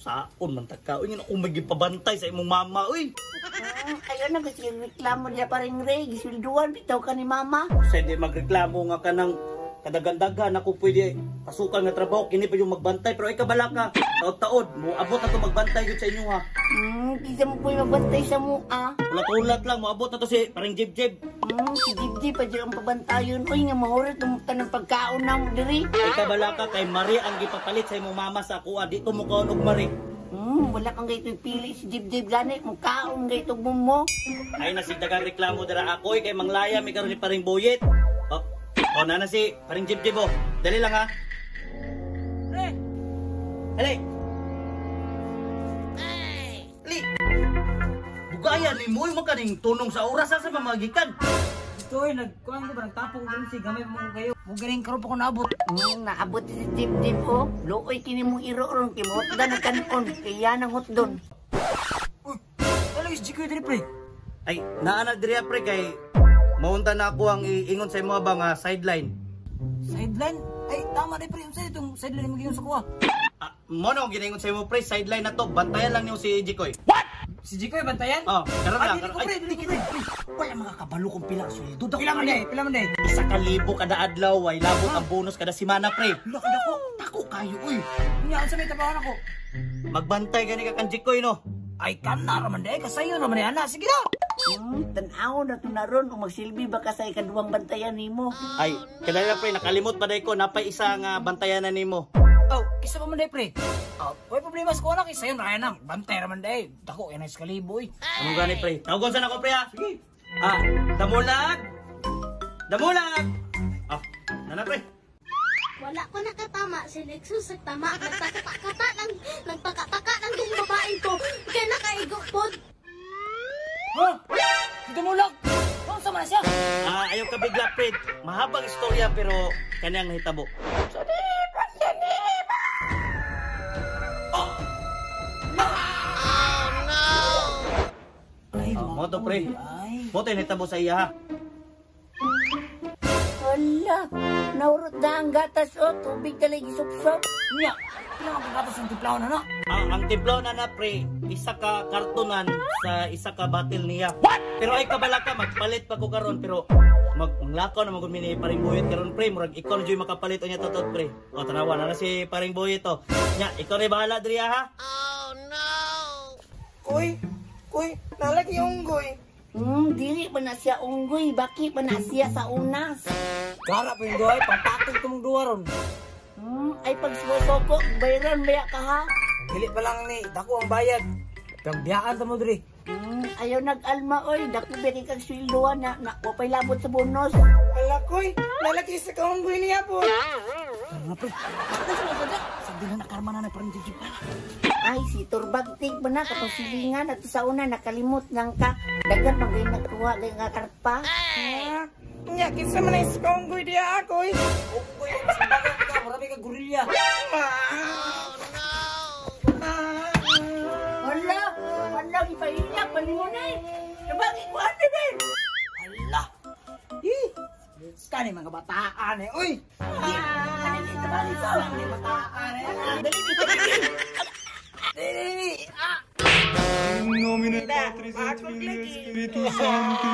Saon man taka. Uy, nga umagi pabantay sa imong mama, uy. Ayaw na kasi reklamo niya pa rin Ray. Gisilduan, bitaw ka ni mama. Sa hindi magreklamo nga ka ng kadagandagan ako pwede pasukan nga trabaho. Kini pa yung magbantay. Pero ay kabala ka. Taod-taod. Moabot na to magbantay yun sa inyo ha. Isa mo po yung magbantay sa mua. Ulat-ulat lang. Moabot na to si parang jib-jib. Si Jibji pa dyan ang pabantayon. Uy, nga mahurit ka ng pagkaon na mo diri. Ay kabala ka kay Marie ang gipapalit sa imong mama sa kuha. Dito mo kaon og Marie. Wala kang gayto pili si Jibjib gani. Mukhaon gayto mo. Ay nasigdagang reklamo dara ako kay manglaya mi karon ni paring boyet. Oh, na si paring jib-jib oh. Dali lang ha. Pre. Ali. Ali. Dugayan ni mo yung makaning tunong sa oras sa pamagikan. Ito ay nagkuhan ko ba nagtapong ko si gamay mo kayo. Mo galing karon pa ko naabot. Naabot si Jibjib oh. Luoy kini mong iro-ron kimot da nagkanon kaya nang hotdon. Uy, talaga si Jikoy diri pre. Ay, naana diri pre kay maunta na ako ang iingon sa imo ba nga sideline. Sideline? Ay, tama rin pre. Yung sa'yo itong sideline mo sa kuha. Mo na ginaingon sa imo pre, sideline na to. Bantayan lang niyo si Jikoy. What? Si Jikoy bantayan? Oh, karon lang. Ay, dili ko pre. Wala makakabalo kung pila sweldo. Pila man day, pila man day. 1,000 kada adlaw, ay labot ang bonus kada semana pre. Wala ka dako. Tako kayo uy. Nya sa may tabahan ako. Magbantay gani ka kan Jikoy no. Ay, kana raman day. Kasayo naman day ana. Sige na. Tanaw na to na ron kung magsilbi ba ka sa ikaduwang bantayan nimo. Ay, kadala pre nakalimot pa day ko napay isa nga bantayan na nimo. Oh, kisa pa man day pre. Oh, may problema sa kuha na kay sayo na kaya na. Bantay raman day. Dako yan ay skalibo eh. Ano gani pre? Tawagon sa nako pre ha. Sige. Damulag. Damulag. Nana pre. Wala ko nakatama si Lexus sa tama. Nagpakataka lang yung babae ko. Kaya nakaigo po. Ha? Hindi mo lang. Ano sama na siya? Ayaw ka bigla pre. Mahabang istorya pero kanyang nahitabo. Mo to pre. Mo to nahitabo sa iya ha. Hala, naurot na ang gatas o tubig talagi sup-sup. Nya, kailangan ko gatas ng timplaw na na. Ang timplaw na pre, isa ka kartonan sa isa ka bottle niya. What? Pero ay kabala ka, magpalit pa ko karon pero maglakaw na magud mini paring boyet karon pre, murag ikaw na makapalit o niya totot pre. O tanawa na si paring boyet to. Nya, ikaw rin bahala diri ha. Oh no! Kuy, nalagi yung unggoy. Dili pa na siya unggoy, baki pa na siya sa unas. Gara pa yung doy, pangtakog tumong duwa ron. Ay pag sumusoko, bayran baya ka ha? Dili pa lang ni, dako ang bayad. Pagbihaan mo diri. Ayaw nag-alma oy, dako beri kang swildoan na wapay labot sa bonus. Ala koy, nalagi sa kaunggoy niya po. Ano pre? Sabi na nakarma na parang jijip na. Ay, si Turbagtig ba na katong silingan at sa una nakalimot nang ka. Dagan pang gayon nagkuha gayon nga karpa. Nya, kinsa man ay sa kaunggoy diya ako eh. Unggoy, sabagan ka, marami ka gorilya. Wala, ipahiyak, palingunay. Nabagi ko ano din. Ala. Kani mga bataan eh. Uy! Ano dito ba dito? Mga bataan eh. Dali dito. Dili. In nomine Patris et Filii et Spiritus Sancti.